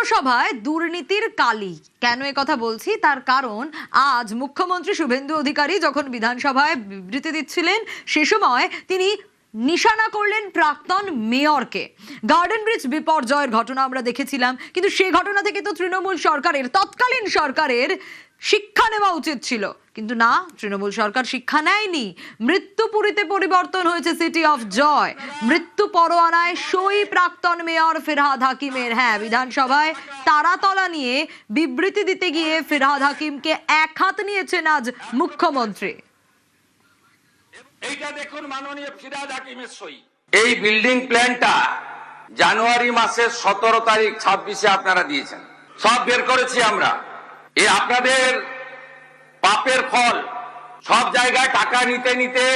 পুরসভায় দুর্নীতির কালি। কেন এ কথা বলছি তার কারণ আজ মুখ্যমন্ত্রী শুভেন্দু অধিকারী যখন বিধানসভায় বিবৃতি দিচ্ছিলেন সে সময় তিনি নিশানা করলেন প্রাক্তন মেয়রকে। গার্ডেন ব্রিজ বিপর্যয়ের ঘটনা আমরা দেখেছিলাম, কিন্তু সেই ঘটনা থেকে তো তৃণমূল সরকারের, তৎকালীন সরকারের শিক্ষা নেওয়া উচিত ছিল, কিন্তু না, তৃণমূল সরকার শিক্ষা নেয়নি। মৃত্যুপুরীতে পরিবর্তন হয়েছে সিটি অফ জয়। মৃত্যু পরোয়ানায় সই প্রাক্তন মেয়র ফিরহাদ হাকিমের। হ্যাঁ, বিধানসভায় তারাতলা নিয়ে বিবৃতি দিতে গিয়ে ফিরহাদ হাকিমকে এক হাত নিয়েছেন আজ মুখ্যমন্ত্রী। এইটা দেখুন মাননীয় ফিরহাদ হাকিমের সই। এই বিল্ডিং প্ল্যানটা জানুয়ারি মাসের 17 তারিখ 26-এ আপনারা দিয়েছেন। সব বের করেছি আমরা। এই আপনাদের পাপের ফল। সব জায়গায় টাকা নিতে নিতে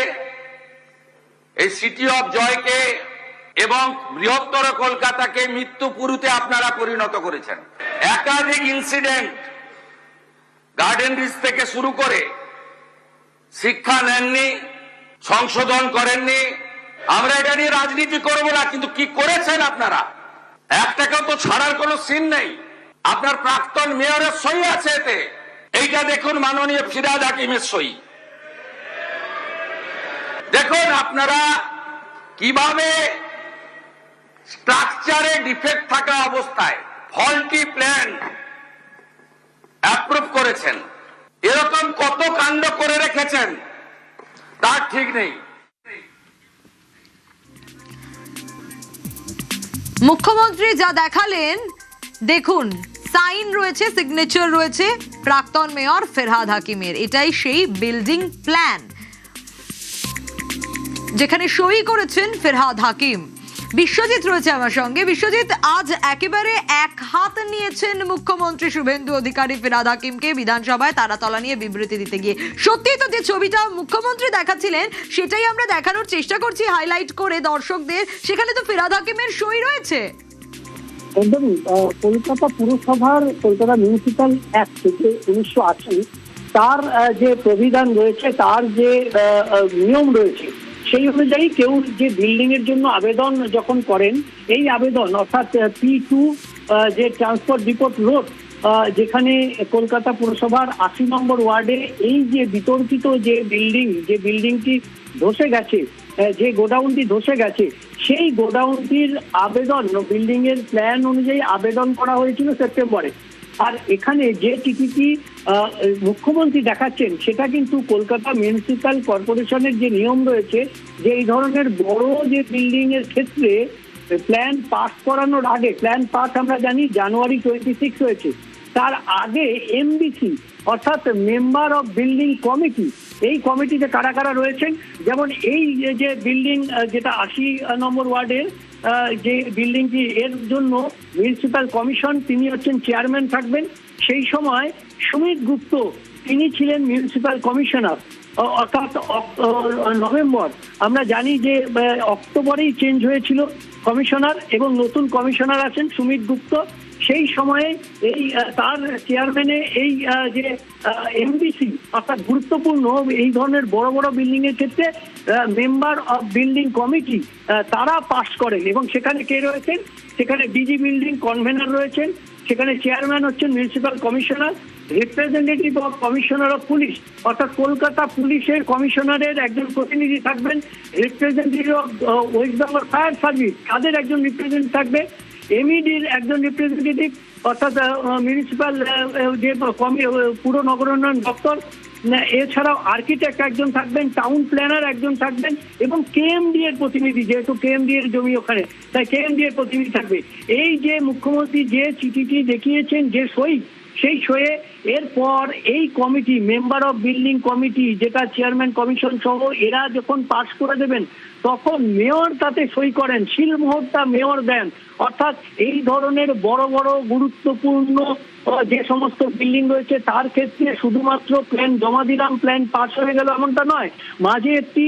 এই সিটি অফ জয়কে এবং বৃহত্তর কলকাতাকে মৃত্যুপুরীতে আপনারা পরিণত করেছেন। একাধিক ইনসিডেন্ট, গার্ডেন ব্রিজ থেকে শুরু করে শিক্ষা নেননি, সংশোধন করেননি। আমরা এটা নিয়ে রাজনীতি করব না, কিন্তু কি করেছেন আপনারা? একটাকেও তো ছাড়ার কোনো সিন নেই। আপনার প্রাক্তন মেয়রের সই আছে এতে। এইটা দেখুন মাননীয় ফিরহাদ হাকিমের সই। দেখুন আপনারা কিভাবে স্ট্রাকচারে ডিফেক্ট থাকা অবস্থায় ফল্টি প্ল্যান অ্যাপ্রুভ করেছেন। এরকম কত কাণ্ড করে রেখেছেন তার ঠিক নেই। মুখ্যমন্ত্রী যা দেখালেন দেখুন, সাইন রয়েছে, সিগনেচার রয়েছে প্রাক্তন মেয়র ফিরহাদ হাকিমের। এটাই সেই বিল্ডিং প্ল্যান যেখানে সই করেছেন ফিরহাদ হাকিম। বিশ্বজিৎ রয়েছে আমার সঙ্গে। বিশ্বজিৎ, আজ একেবারে এক হাত নিয়েছেন মুখ্যমন্ত্রী শুভেন্দু অধিকারী ফিরহাদ হাকিমকে বিধানসভায় তারাতলা নিয়ে বিবৃতি দিতে গিয়ে। সত্যি তো যে ছবিটা মুখ্যমন্ত্রী দেখাচ্ছিলেন সেটাই আমরা দেখানোর চেষ্টা করছি হাইলাইট করে দর্শকদের। সেখানে তো ফিরহাদ হাকিমের সই রয়েছে। একদমই। কলকাতা পুরসভার কলকাতা মিউনিসিপ্যাল অ্যাক্ট থেকে 1980 তার যে প্রবিধান রয়েছে, তার যে নিয়ম রয়েছে, সেই অনুযায়ী কেউ যে বিল্ডিং এর জন্য আবেদন যখন করেন, এই আবেদন অর্থাৎ P2 যে ট্রান্সপোর্ট ডিপোট রোড, যেখানে কলকাতা পুরসভার 80 নম্বর ওয়ার্ডে এই যে বিতর্কিত যে বিল্ডিংটি ধসে গেছে, যে গোডাউনটি ধসে গেছে, সেই গোডাউনটির আবেদন বিল্ডিং এর প্ল্যান অনুযায়ী আবেদন করা হয়েছিল সেপ্টেম্বরে। আর এখানে যে টিকিটি মুখ্যমন্ত্রী দেখাচ্ছেন সেটা কিন্তু কলকাতা মিউনিসিপ্যাল কর্পোরেশনের যে নিয়ম রয়েছে, যে এই ধরনের বড় যে বিল্ডিং এর ক্ষেত্রে প্ল্যান পাস করানোর আগে, প্ল্যান পাস আমরা জানি জানুয়ারি 26 হয়েছে, তার আগে MBC অর্থাৎ মেম্বার অফ বিল্ডিং কমিটি, এই কমিটিতে কারা কারা রয়েছেন, যেমন এই যে বিল্ডিং যেটা 80 নম্বর ওয়ার্ডের যে বিল্ডিংটি, এর জন্য মিউনিসিপ্যাল কমিশন, তিনি হচ্ছেন চেয়ারম্যান থাকবেন। সেই সময় সুমিত গুপ্ত তিনি ছিলেন মিউনিসিপ্যাল কমিশনার, অর্থাৎ নভেম্বর। আমরা জানি যে অক্টোবরেই চেঞ্জ হয়েছিল কমিশনার, এবং নতুন কমিশনার আছেন সুমিত গুপ্ত। সেই সময়ে এই তার চেয়ারম্যানে এই যে MBC অর্থাৎ গুরুত্বপূর্ণ এই ধরনের বড় বড় বিল্ডিং এর ক্ষেত্রে মেম্বার অফ বিল্ডিং কমিটি তারা পাস করেন। এবং সেখানে কে রয়েছেন? সেখানে ডিজি বিল্ডিং কনভেনার রয়েছেন, সেখানে চেয়ারম্যান হচ্ছেন municipal commissioner, representative of commissioner of police অর্থাৎ কলকাতা পুলিশের কমিশনারের একজন প্রতিনিধি থাকবেন, representative of West Bengal fire service তাদের একজন রিপ্রেজেন্টেটিভ থাকবে, MEDর একজন রিপ্রেজেন্টেটিভ অর্থাৎ মিউনিসিপ্যাল যে পুর নগর উন্নয়ন দপ্তর, এছাড়াও আর্কিটেক্ট একজন থাকবেন, টাউন প্ল্যানার একজন থাকবেন, এবং KMD এর প্রতিনিধি, যেহেতু KMD এর জমি ওখানে, তাই KMD এর প্রতিনিধি থাকবে। এই যে মুখ্যমন্ত্রী যে চিঠিটি দেখিয়েছেন, যে সই, সেই সয়ে এরপর এই committee, member of building committee, যেটা চেয়ারম্যান কমিশন সহ এরা যখন পাস করে দেবেন, তখন মেয়র তাতে সই করেন, শিলমোহরটা মেয়র দেন। অর্থাৎ এই ধরনের বড় বড় গুরুত্বপূর্ণ যে সমস্ত বিল্ডিং রয়েছে তার ক্ষেত্রে শুধুমাত্র প্ল্যান জমা দিলাম, প্ল্যান পাস হয়ে গেল, এমনটা নয়। মাঝে একটি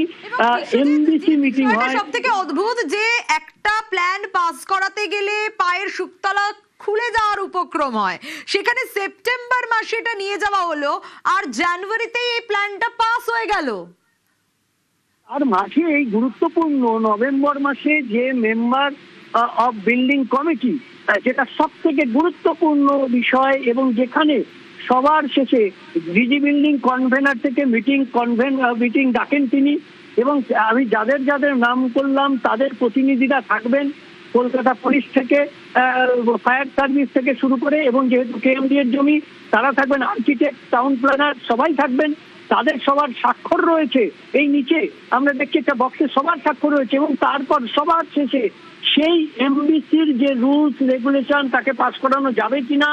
MBC মিটিং হয়। সব থেকে অদ্ভুত যে একটা প্ল্যান পাস করাতে গেলে পায়ের শুকতলা খুলে যাওয়ার উপক্রম হয়, সেখানে সেপ্টেম্বর মাসে এটা নিয়ে যাওয়া হলো, আর জানুয়ারিতেই এই প্ল্যানটা পাস হয়ে গেল। আর মাঝে এই গুরুত্বপূর্ণ নভেম্বর মাসে যে মেম্বার অফ বিল্ডিং কমিটি যেটা সব থেকে গুরুত্বপূর্ণ বিষয়, এবং যেখানে সবার শেষে ডিজি বিল্ডিং কনভেনার থেকে মিটিং ডাকেন তিনি, এবং আমি যাদের যাদের নাম করলাম তাদের প্রতিনিধিরা থাকবেন, কলকাতা পুলিশ থেকে ফায়ার সার্ভিস থেকে শুরু করে, এবং যেহেতু কেএমডি এর জমি তারা থাকবেন, আর্কিটেক্ট, টাউন প্ল্যানার সবাই থাকবেন, তাদের সবার স্বাক্ষর রয়েছে এই নিচে আমরা দেখছি একটা বক্সে সবার স্বাক্ষর রয়েছে, এবং তারপর সবার শেষে সেই এমবিসির যে রুলস রেগুলেশন তাকে পাস করানো যাবে কিনা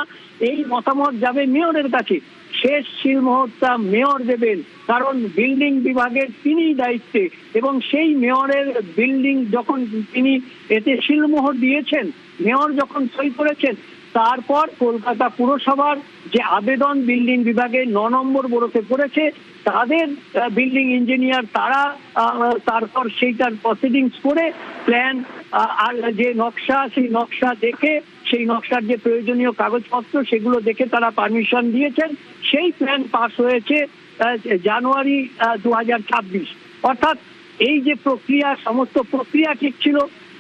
এই মতামত যাবে মেয়রের কাছে। শেষ সিলমোহরটা মেয়র দেবেন, কারণ বিল্ডিং বিভাগের তিনিই দায়িত্বে, এবং সেই মেয়রের বিল্ডিং যখন তিনি এতে সিলমোহর দিয়েছেন, মেয়র যখন সই করেছেন, তারপর কলকাতা পুরসভার যে আবেদন বিল্ডিং বিভাগে 9 নম্বর বরফে পড়েছে, তাদের বিল্ডিং ইঞ্জিনিয়ার তারা তারপর সেইটার প্রসিডিংস করে প্ল্যান আর যে নকশা, সেই নকশা দেখে, সেই নকশার যে প্রয়োজনীয় কাগজপত্র সেগুলো দেখে তারা পারমিশন দিয়েছেন। সেই প্ল্যান পাস হয়েছে জানুয়ারি 2026। অর্থাৎ এই যে প্রক্রিয়া, সমস্ত প্রক্রিয়া ঠিক ছিল,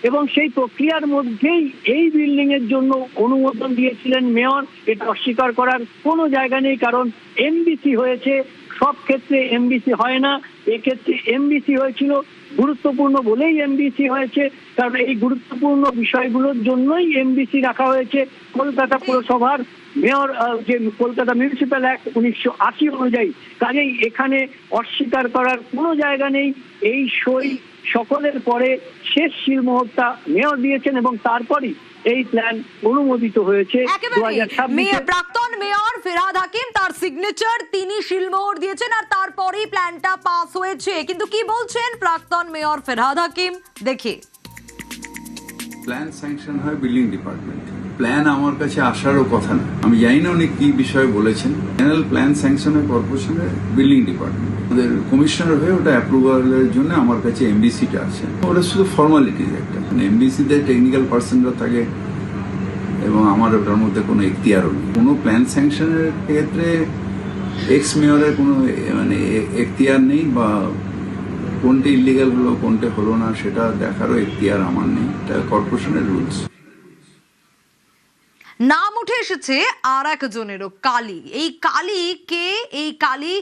এবং সেই প্রক্রিয়ার মধ্যেই এই বিল্ডিং এর জন্য অনুমোদন দিয়েছিলেন মেয়র। এটা অস্বীকার করার কোনো জায়গা নেই, কারণ এমবিসি হয়েছে। সব ক্ষেত্রে এমবিসি হয় না, এক্ষেত্রে এমবিসি হয়েছিল, গুরুত্বপূর্ণ বলেই এমবিসি হয়েছে, কারণ এই গুরুত্বপূর্ণ বিষয়গুলোর জন্যই এমবিসি রাখা হয়েছে। কলকাতা পুরসভার মেয়র যে কলকাতা মিউনিসিপ্যাল অ্যাক্ট 1980 অনুযায়ী, কাজেই এখানে অস্বীকার করার কোনো জায়গা নেই। এই সই সকলের পরে শেষ সিলমোহরটা মেয়র দিয়েছেন, এবং তারপরই এই প্ল্যান অনুমোদিত হয়েছে 2026। প্রাক্তন মেয়র ফেরহাদ হাকিম, তার সিগনেচার, তিনি সিলমোহর দিয়েছেন, আর তারপরেই প্ল্যানটা পাস হয়েছে। কিন্তু কি বলছেন প্রাক্তন মেয়র ফেরহাদ হাকিম, দেখি। প্ল্যান স্যাংশন হয় বিল্ডিং ডিপার্টমেন্ট, প্ল্যান আমার কাছে আসারও কথা না। আমি জানি না উনি কি বিষয়ে বলেছেন। জেনারেল প্ল্যান স্যাংশনের কর্পোরেশনের বিল্ডিং ডিপার্টমেন্ট, ওদের কমিশনার হয়ে ওটা অ্যাপ্রুভালের জন্য আমার কাছে এমবিসিটা আছে। ওটা শুধু ফর্মালিটিজ একটা, মানে এমবিসিতে টেকনিক্যাল পার্সনরা থাকে, এবং আমার ওটার মধ্যে কোনো এখতিয়ারও নেই। কোনো প্ল্যান স্যাংশনের ক্ষেত্রে এক্স মেয়রের কোনো মানে এখতিয়ার নেই, বা কোনটা ইলিগাল হলো কোনটা হলো না সেটা দেখারও এখতিয়ার আমার নেই। এটা কর্পোরেশনের রুলস। নাম উঠে এসেছে আর একজনেরও, কালী। এই কালী কে? এই কালী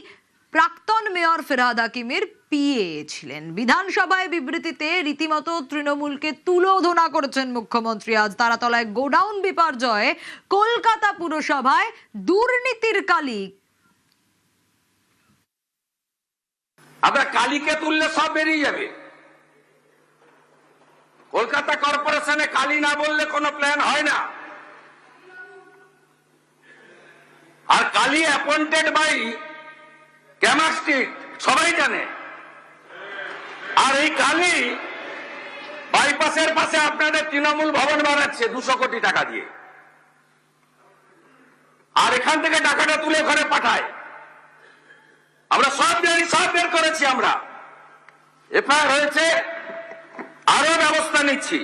প্রাক্তন মেয়র ফেরহাদ হাকিমের পিএ ছিলেন। বিধানসভায় বিবৃতিতে রীতিমতো তৃণমূলকে তুলোধনা করেছেন মুখ্যমন্ত্রী। আজ তারাতলায় গোডাউন বিপর্যয়ে কলকাতা পুরসভায় দুর্নীতির কালী। আমরা কালীকে তুললে সব বেরিয়ে যাবে। কলকাতা কর্পোরেশনে কালী না বললে কোনো প্ল্যান হয় না। আর কালী অ্যাপয়েন্টেড বাই ক্যামাস্ট্রিট, সবাই জানে। আর এই কালী বাইপাসের পাশে আপনাদের তৃণমূল ভবন বানাচ্ছে 200 কোটি টাকা দিয়ে, আর এখান থেকে টাকাটা তুলে ওখানে পাঠায়। আমরা সব জানি, সব বের করেছি, আমরা এফআইআর হয়েছে, আরো ব্যবস্থা নিচ্ছি।